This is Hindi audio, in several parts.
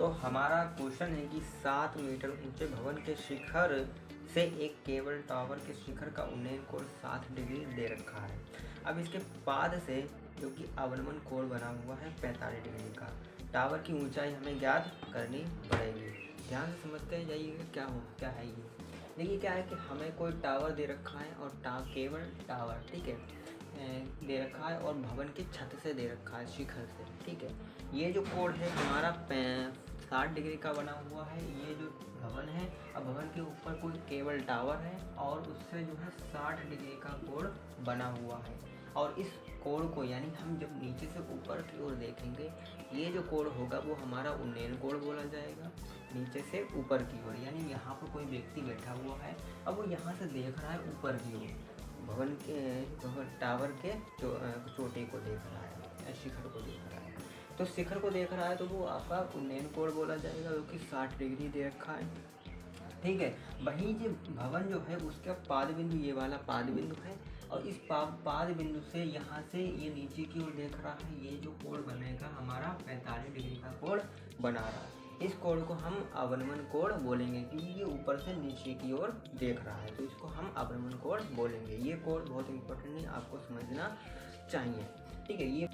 तो हमारा क्वेश्चन है कि 7 मीटर ऊंचे भवन के शिखर से एक केबल टावर के शिखर का उन्नयन कोण 60 डिग्री दे रखा है। अब इसके पाद से जो कि अवनमन कोण बना हुआ है 45 डिग्री का। टावर की ऊंचाई हमें ज्ञात करनी पड़ेगी। ध्यान से समझते जाइएगा क्या है ये। देखिए क्या है कि हमें कोई टावर दे रखा है और केबल टावर, ठीक है, दे रखा है और भवन की छत से दे रखा है, शिखर से, ठीक है। ये जो कोण है हमारा 60 डिग्री का बना हुआ है। ये जो भवन है, अब भवन के ऊपर कोई केबल टावर है और उससे जो है 60 डिग्री का कोण बना हुआ है। और इस कोण को यानी हम जब नीचे से ऊपर की ओर देखेंगे, ये जो कोण होगा वो हमारा उन्नयन कोण बोला जाएगा, नीचे से ऊपर की ओर। यानी यहाँ पर कोई व्यक्ति बैठा हुआ है, अब वो यहाँ से देख रहा है ऊपर की ओर, भवन टावर के चोटी को देख रहा है, शिखर को देख रहा है। तो शिखर को देख रहा है तो वो आपका उन्नयन कोण बोला जाएगा, जो कि 60 डिग्री दे रखा है, ठीक है। वहीं जो भवन जो है उसका पाद बिंदु, ये वाला पाद बिंदु है, और इस पाद बिंदु से यहाँ से ये नीचे की ओर देख रहा है। ये जो कोण बनेगा हमारा 45 डिग्री का कोण बना रहा है। इस कोण को हम अवनमन कोण बोलेंगे, क्योंकि ये ऊपर से नीचे की ओर देख रहा है, तो इसको हम अवनमन कोण बोलेंगे। ये कोण बहुत इंपॉर्टेंट है, आपको समझना चाहिए, ठीक है। ये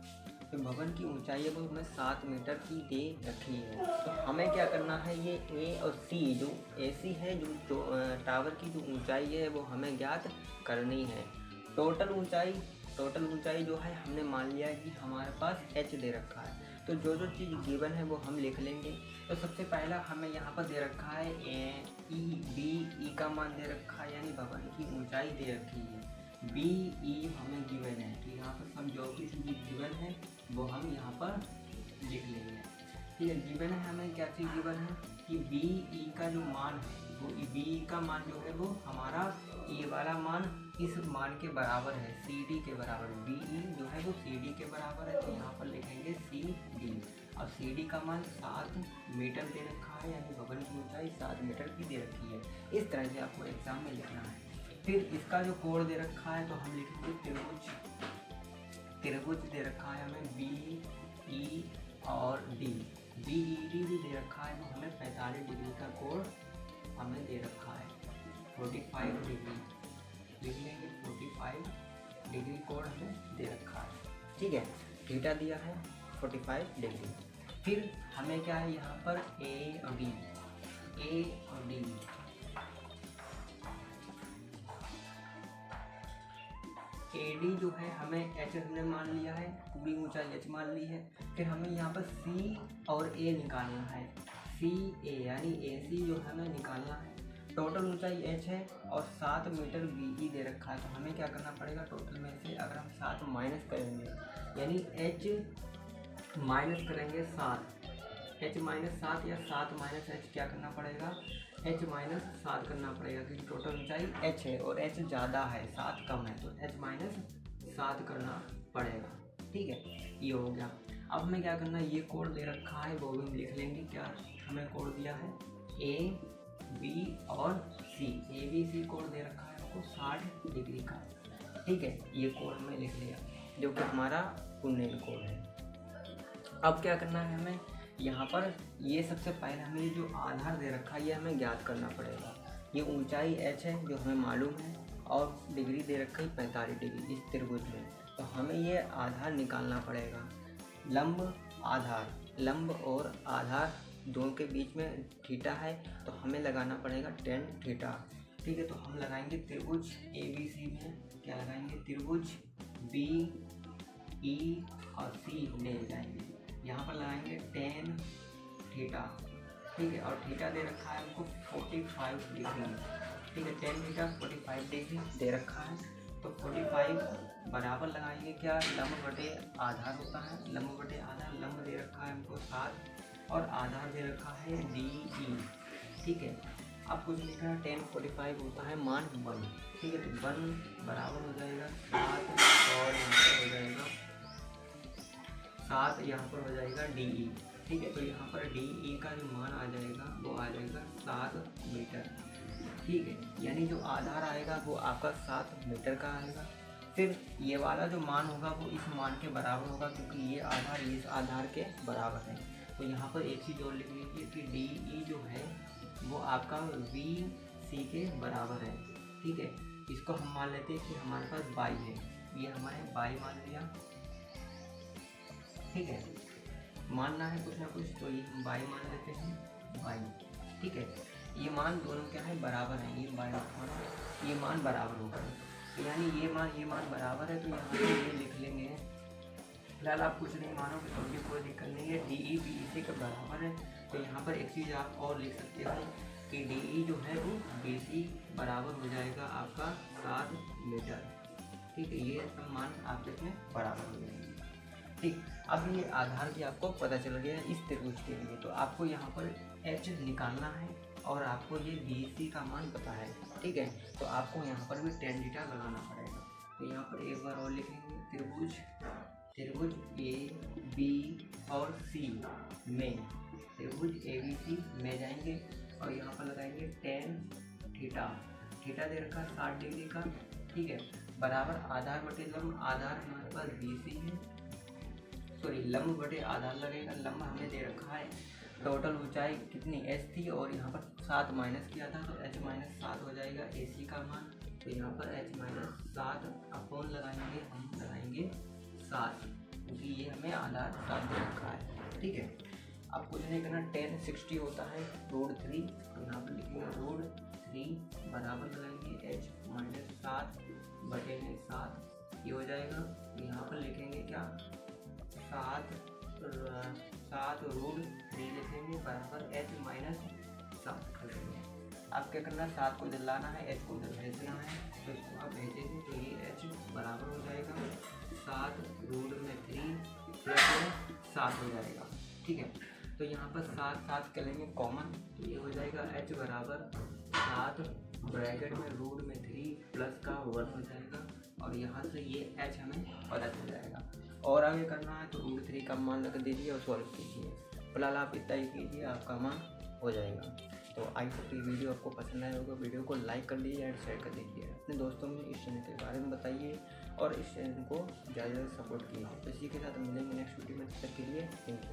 जो भवन की ऊंचाई है वो हमें 7 मीटर की दे रखी है। तो हमें क्या करना है, ये ए और सी जो AC है, जो टावर की जो ऊंचाई है वो हमें ज्ञात करनी है। टोटल ऊंचाई जो है हमने मान लिया कि हमारे पास H दे रखा है। तो जो चीज़ गिवन है वो हम लिख लेंगे। तो सबसे पहला हमें यहाँ पर दे रखा है ई का मान दे रखा है, यानी भवन की ऊंचाई दे रखी है। BE हमें गिवन है, तो यहाँ पर हम जो भी चीज़ गिवन है वो हम यहाँ पर लिख लेंगे, ठीक है। गिवन है हमें क्या चीज़ गिवन है कि BE का जो मान है वो BE का मान जो है वो हमारा ये वाला मान इस मान के बराबर है, CD के बराबर। BE जो है वो CD के बराबर है, तो यहाँ पर लिखेंगे CD। और CD का मान 7 मीटर दे रखा है, यानी भवन की ऊंचाई 7 मीटर की दे रखी है। इस तरह से आपको एग्जाम में लिखना है। फिर इसका जो कोण दे रखा है तो हम लिखेंगे त्रिभुज दे रखा है हमें BE और D। BED भी दे रखा है, तो हमें 45 डिग्री का कोण हमें दे रखा है। 45 डिग्री लिख लेंगे, 45 डिग्री कोण हमें दे रखा है, ठीक है। थीटा दिया है 45 डिग्री। फिर हमें क्या है यहाँ पर A और D। AD जो है हमें H हमने मान लिया है, पूरी ऊंचाई H मान ली है। फिर हमें यहाँ पर C और A निकालना है, CA यानी AC जो हमें निकालना है। टोटल ऊंचाई H है और 7 मीटर BE दे रखा है, तो हमें क्या करना पड़ेगा, टोटल में से अगर हम 7 माइनस करेंगे, यानी H माइनस करेंगे 7, H माइनस 7 या 7 माइनस H क्या करना पड़ेगा, H माइनस 7 करना पड़ेगा, क्योंकि टोटल ऊंचाई H है और H ज़्यादा है, 7 कम है, तो H माइनस 7 करना पड़ेगा, ठीक है। ये हो गया। अब हमें क्या करना है, ये कोण दे रखा है वो भी लिख लेंगे। क्या हमें कोण दिया है, AB और C। ABC कोण दे रखा है आपको 60 डिग्री का, ठीक है। ये कोण हमें लिख लिया, जो कि हमारा उन्नयन कोण है। अब क्या करना है हमें, यहाँ पर ये सबसे पहले हमें ये जो आधार दे रखा है ये हमें ज्ञात करना पड़ेगा। ये ऊंचाई H है जो हमें मालूम है, और डिग्री दे रखी है 45 डिग्री इस त्रिभुज में, तो हमें ये आधार निकालना पड़ेगा। लंब और आधार दोनों के बीच में थीटा है, तो हमें लगाना पड़ेगा tan थीटा, ठीक है। तो हम लगाएंगे त्रिभुज ABC में, क्या लगाएंगे, त्रिभुज BE और C ले जाएंगे, यहाँ पर लगाएंगे tan थीटा, ठीक है। और थीटा दे रखा है हमको 45 डिग्री, ठीक है। tan थीटा 45 डिग्री दे रखा है, तो 45 बराबर लगाएंगे क्या, लंब बटे आधार होता है, लंब बटे आधार। लंब दे रखा है हमको 7 और आधार दे रखा है DE, ठीक है। अब कुछ लिखा है tan 45 होता है मान 1, ठीक है। तो 1 बराबर हो जाएगा 7 और यहाँ पर हो जाएगा 7, यहाँ पर हो जाएगा DE, ठीक है। तो यहाँ पर DE का जो मान आ जाएगा वो आ जाएगा 7 मीटर, ठीक है। यानी जो आधार आएगा वो आपका 7 मीटर का आएगा। फिर ये वाला जो मान होगा वो इस मान के बराबर होगा, क्योंकि ये आधार इस आधार के बराबर है। तो यहाँ पर एक चीज़ और लिख लीजिए कि डी ई जो है वो आपका वी सी के बराबर है। ठीक है, इसको हम मान लेते हैं कि हमारे पास बाई है, ये हमारे बाई मान लिया। ठीक है, मानना है कुछ ना कुछ, तो ये हम बाई मान लेते हैं, बाई। ठीक है, ये मान दोनों क्या है, बराबर है, ये बाई ये मान बराबर होगा, तो यानी ये मान बराबर है, तो यहाँ पे ये लिख लेंगे। फिलहाल आप कुछ नहीं मानोगे तो भी कोई दिक्कत नहीं है, डी ई बी सी के बराबर है। तो यहाँ पर एक चीज़ आप और लिख सकते हो कि डी ई जो है वो बी सी बराबर हो जाएगा आपका 7 मीटर। ठीक है, ये सब मान आपके इसमें बराबर हो जाएंगे। ठीक, अब ये आधार भी आपको पता चल गया इस त्रिभुज के लिए, तो आपको यहाँ पर एच निकालना है और आपको ये बी सी का मान पता है। ठीक है, तो आपको यहाँ पर भी tan थीटा लगाना पड़ेगा। तो यहाँ पर एक बार और लिखेंगे, त्रिभुज ए बी और सी में, त्रिभुज ए बी सी में जाएंगे और यहाँ पर लगाएंगे tan थीटा दे रखा है 60 डिग्री का। ठीक है, बराबर आधार बटे लंब, आधार हमारे पास बी सी है, सॉरी लंब बटे आधार लगेगा, लंब हमें दे रखा है, टोटल ऊंचाई कितनी एच थी और यहाँ पर 7 माइनस किया था, तो एच माइनस 7 हो जाएगा ए सी का मान। तो यहाँ पर एच माइनस 7 अपॉन लगाएंगे, हम लगाएंगे 7, क्योंकि ये हमें आधार 7 दे रखा है। ठीक है, अब कुछ नहीं करना, tan 60 होता है √3, तो यहाँ पर लिखेंगे √3 बराबर लगाएंगे एच माइनस 7 बटे में 7, ये हो जाएगा। यहाँ पर लिखेंगे क्या, 7 √3 लिखेंगे बराबर एच माइनस 7 कर देंगे। अब क्या करना है, 7 को इधर लाना है, एच को इधर भेजना है, तो इसको आप भेजेंगे तो ये एच बराबर हो जाएगा 7 √3 प्लस 7 हो जाएगा। ठीक है, तो यहाँ पर 7 कर लेंगे कॉमन, तो ये हो जाएगा एच बराबर 7 ब्रैकेट में √3 प्लस का 1 हो जाएगा, और यहाँ से ये एच हमें पता चल जाएगा। और आगे करना है तो √3 का मान रख दीजिए और सॉल्व कीजिए। फिलहाल आप इतना ही कीजिए, आपका मान हो जाएगा। तो आई होप ये वीडियो आपको पसंद आया होगा, वीडियो को लाइक कर दीजिए एंड शेयर कर दीजिए, अपने दोस्तों में इस चैनल के बारे में बताइए और इस चैनल को ज़्यादा सपोर्ट कीजिए। तो इसी के साथ मिलेंगे नेक्स्ट वीडियो में, तब तक के लिए थैंक यू।